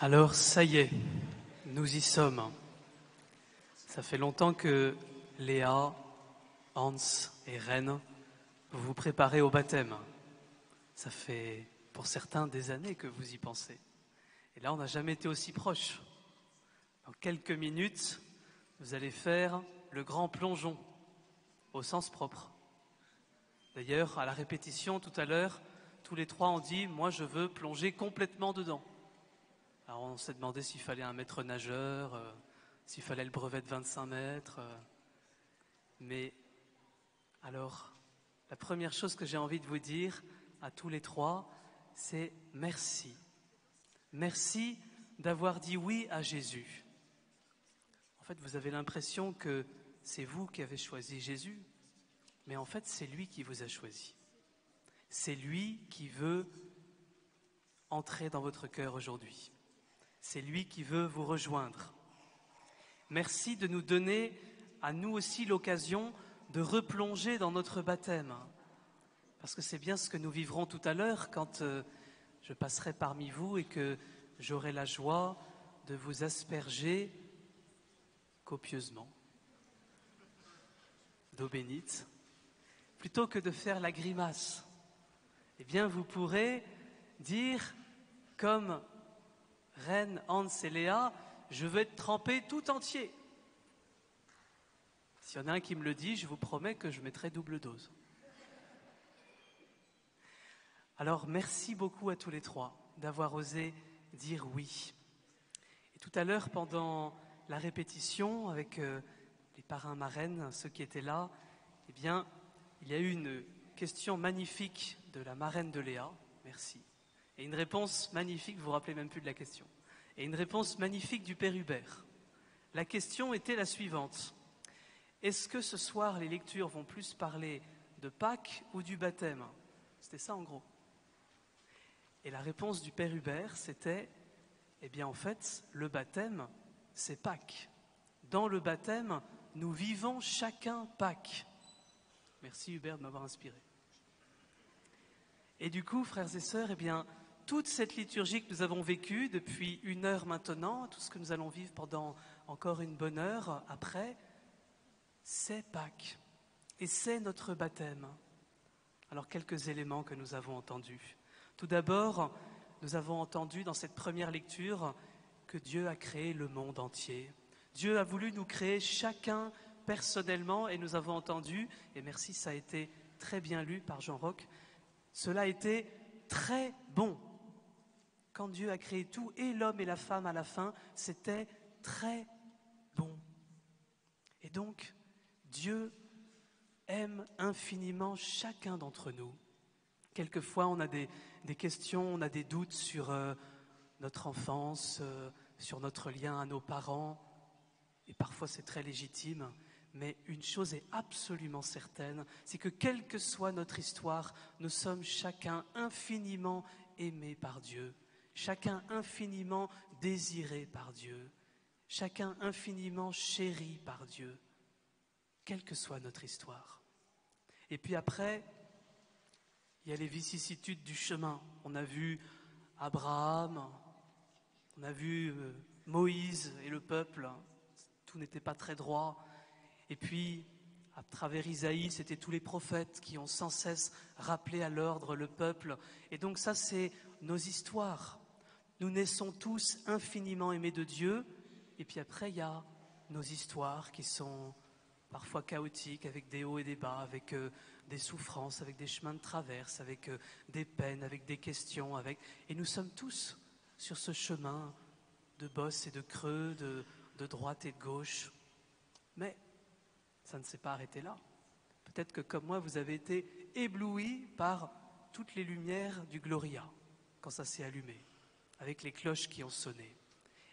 Alors, ça y est, nous y sommes. Ça fait longtemps que Léa, Hans et Rennes, vous vous préparez au baptême. Ça fait pour certains des années que vous y pensez. Et là, on n'a jamais été aussi proche. Dans quelques minutes, vous allez faire le grand plongeon, au sens propre. D'ailleurs, à la répétition tout à l'heure, tous les trois ont dit « moi je veux plonger complètement dedans ». Alors on s'est demandé s'il fallait un maître nageur, s'il fallait le brevet de 25 mètres. Mais alors, la première chose que j'ai envie de vous dire à tous les trois, c'est merci. Merci d'avoir dit oui à Jésus. En fait, vous avez l'impression que c'est vous qui avez choisi Jésus, mais en fait, c'est lui qui vous a choisi. C'est lui qui veut entrer dans votre cœur aujourd'hui. C'est lui qui veut vous rejoindre. Merci de nous donner à nous aussi l'occasion de replonger dans notre baptême. Parce que c'est bien ce que nous vivrons tout à l'heure quand je passerai parmi vous et que j'aurai la joie de vous asperger copieusement d'eau bénite. Plutôt que de faire la grimace, eh bien vous pourrez dire comme Rennes, Hans et Léa, je veux être trempé tout entier. S'il y en a un qui me le dit, je vous promets que je mettrai double dose. Alors merci beaucoup à tous les trois d'avoir osé dire oui. Et tout à l'heure, pendant la répétition avec les parrains marraines, ceux qui étaient là, eh bien, il y a eu une question magnifique de la marraine de Léa, merci, et une réponse magnifique, vous vous rappelez même plus de la question, et une réponse magnifique du père Hubert. La question était la suivante. Est-ce que ce soir, les lectures vont plus parler de Pâques ou du baptême? C'était ça en gros. Et la réponse du père Hubert, c'était, eh bien en fait, le baptême, c'est Pâques. Dans le baptême, nous vivons chacun Pâques. Merci Hubert de m'avoir inspiré. Et du coup, frères et sœurs, eh bien, toute cette liturgie que nous avons vécue depuis 1 heure maintenant, tout ce que nous allons vivre pendant encore une bonne heure après, c'est Pâques. Et c'est notre baptême. Alors, quelques éléments que nous avons entendus. Tout d'abord, nous avons entendu dans cette première lecture que Dieu a créé le monde entier. Dieu a voulu nous créer chacun personnellement et nous avons entendu, et merci, ça a été très bien lu par Jean Roch, cela a été très bon. Quand Dieu a créé tout, et l'homme et la femme à la fin, c'était très bon. Et donc, Dieu aime infiniment chacun d'entre nous. Quelquefois, on a des questions, on a des doutes sur notre enfance, sur notre lien à nos parents, et parfois c'est très légitime, mais une chose est absolument certaine, c'est que quelle que soit notre histoire, nous sommes chacun infiniment aimés par Dieu, chacun infiniment désiré par Dieu, chacun infiniment chéri par Dieu, quelle que soit notre histoire. Et puis après, il y a les vicissitudes du chemin. On a vu Abraham, on a vu Moïse et le peuple, tout n'était pas très droit. Et puis, à travers Isaïe, c'était tous les prophètes qui ont sans cesse rappelé à l'ordre le peuple. Et donc ça, c'est nos histoires. Nous naissons tous infiniment aimés de Dieu. Et puis après, il y a nos histoires qui sont parfois chaotiques, avec des hauts et des bas, avec des souffrances, avec des chemins de traverse, avec des peines, avec des questions. Et nous sommes tous sur ce chemin de bosses et de creux, de droite et de gauche. Mais ça ne s'est pas arrêté là. Peut-être que comme moi, vous avez été éblouis par toutes les lumières du Gloria, quand ça s'est allumé, avec les cloches qui ont sonné.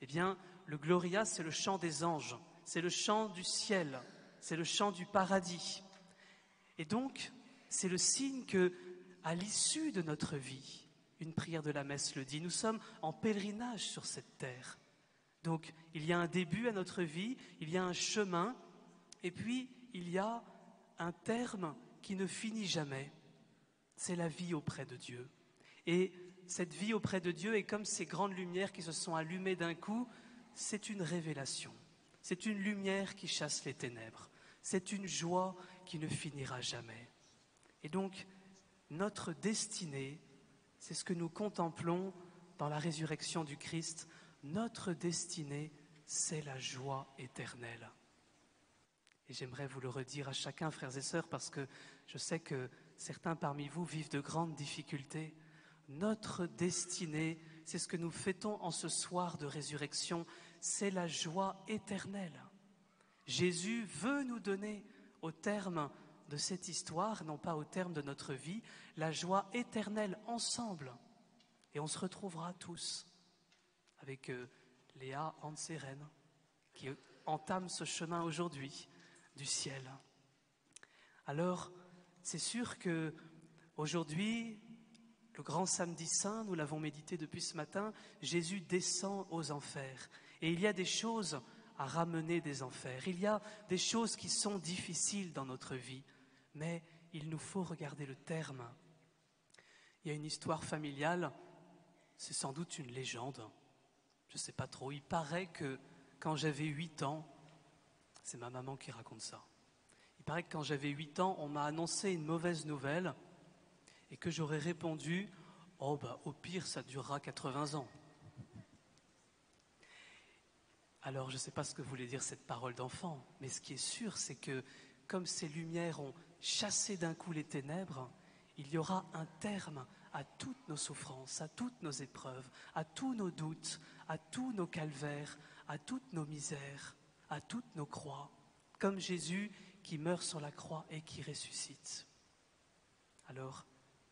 Eh bien, le Gloria, c'est le chant des anges, c'est le chant du ciel, c'est le chant du paradis. Et donc, c'est le signe que, à l'issue de notre vie, une prière de la messe le dit, nous sommes en pèlerinage sur cette terre. Donc, il y a un début à notre vie, il y a un chemin, et puis il y a un terme qui ne finit jamais. C'est la vie auprès de Dieu. Et cette vie auprès de Dieu est comme ces grandes lumières qui se sont allumées d'un coup, c'est une révélation. C'est une lumière qui chasse les ténèbres. C'est une joie qui ne finira jamais. Et donc, notre destinée, c'est ce que nous contemplons dans la résurrection du Christ. Notre destinée, c'est la joie éternelle. Et j'aimerais vous le redire à chacun, frères et sœurs, parce que je sais que certains parmi vous vivent de grandes difficultés. Notre destinée, c'est ce que nous fêtons en ce soir de résurrection, c'est la joie éternelle. Jésus veut nous donner, au terme de cette histoire, non pas au terme de notre vie, la joie éternelle ensemble. Et on se retrouvera tous avec Léa, Hans et Ren, qui entament ce chemin aujourd'hui du ciel. Alors, c'est sûr que aujourd'hui, le grand samedi saint, nous l'avons médité depuis ce matin, Jésus descend aux enfers. Et il y a des choses à ramener des enfers. Il y a des choses qui sont difficiles dans notre vie, mais il nous faut regarder le terme. Il y a une histoire familiale, c'est sans doute une légende, je ne sais pas trop. Il paraît que quand j'avais 8 ans, c'est ma maman qui raconte ça, il paraît que quand j'avais 8 ans, on m'a annoncé une mauvaise nouvelle et que j'aurais répondu « Oh bah au pire, ça durera 80 ans ». Alors, je ne sais pas ce que voulait dire cette parole d'enfant, mais ce qui est sûr, c'est que comme ces lumières ont chassé d'un coup les ténèbres, il y aura un terme à toutes nos souffrances, à toutes nos épreuves, à tous nos doutes, à tous nos calvaires, à toutes nos misères, à toutes nos croix, comme Jésus qui meurt sur la croix et qui ressuscite. Alors,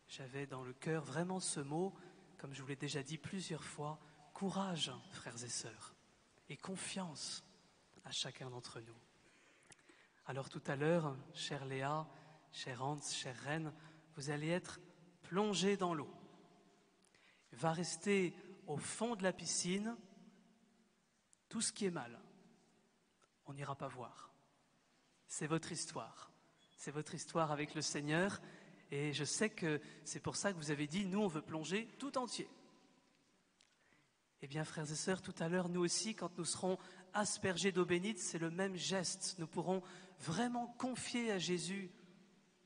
j'avais dans le cœur vraiment ce mot, comme je vous l'ai déjà dit plusieurs fois, courage, frères et sœurs. Et confiance à chacun d'entre nous. Alors tout à l'heure, chère Léa, chère Hans, chère Reine, vous allez être plongés dans l'eau. Il va rester au fond de la piscine tout ce qui est mal. On n'ira pas voir. C'est votre histoire. C'est votre histoire avec le Seigneur. Et je sais que c'est pour ça que vous avez dit, nous on veut plonger tout entier. Eh bien, frères et sœurs, tout à l'heure, nous aussi, quand nous serons aspergés d'eau bénite, c'est le même geste. Nous pourrons vraiment confier à Jésus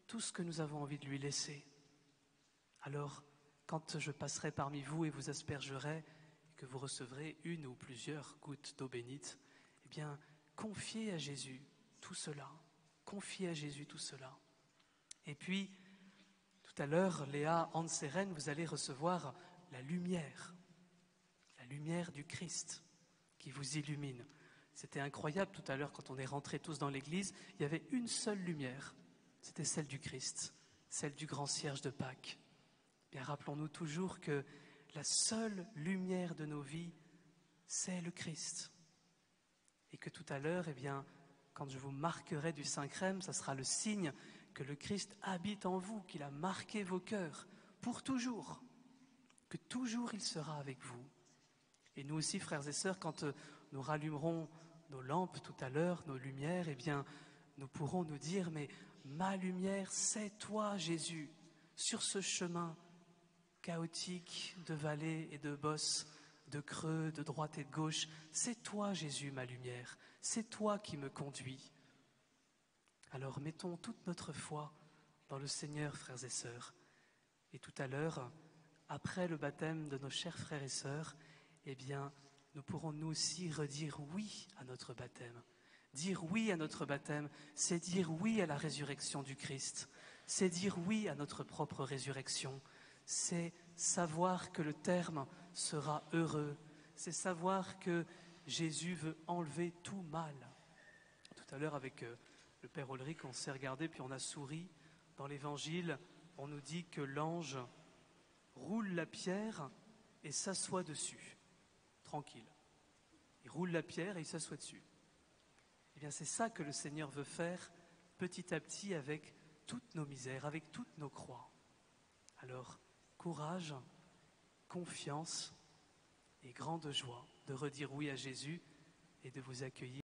tout ce que nous avons envie de lui laisser. Alors, quand je passerai parmi vous et vous aspergerai, et que vous recevrez une ou plusieurs gouttes d'eau bénite, eh bien, confiez à Jésus tout cela. Confiez à Jésus tout cela. Et puis, tout à l'heure, Léa, Hans et Ren, vous allez recevoir la lumière du Christ qui vous illumine. C'était incroyable tout à l'heure quand on est rentrés tous dans l'église, il y avait une seule lumière, c'était celle du Christ, celle du grand cierge de Pâques. Bien, rappelons-nous toujours que la seule lumière de nos vies, c'est le Christ. Et que tout à l'heure, eh bien, quand je vous marquerai du Saint-Crème, ça sera le signe que le Christ habite en vous, qu'il a marqué vos cœurs pour toujours, que toujours il sera avec vous. Et nous aussi, frères et sœurs, quand nous rallumerons nos lampes tout à l'heure, nos lumières, eh bien, nous pourrons nous dire, mais ma lumière, c'est toi, Jésus, sur ce chemin chaotique de vallées et de bosses, de creux, de droite et de gauche. C'est toi, Jésus, ma lumière. C'est toi qui me conduis. Alors, mettons toute notre foi dans le Seigneur, frères et sœurs. Et tout à l'heure, après le baptême de nos chers frères et sœurs, eh bien, nous pourrons nous aussi redire oui à notre baptême. Dire oui à notre baptême, c'est dire oui à la résurrection du Christ. C'est dire oui à notre propre résurrection. C'est savoir que le terme sera heureux. C'est savoir que Jésus veut enlever tout mal. Tout à l'heure, avec le Père Ulrich, on s'est regardé puis on a souri. Dans l'Évangile, on nous dit que l'ange roule la pierre et s'assoit dessus. Tranquille. Il roule la pierre et il s'assoit dessus. Eh bien, c'est ça que le Seigneur veut faire petit à petit avec toutes nos misères, avec toutes nos croix. Alors, courage, confiance et grande joie de redire oui à Jésus et de vous accueillir.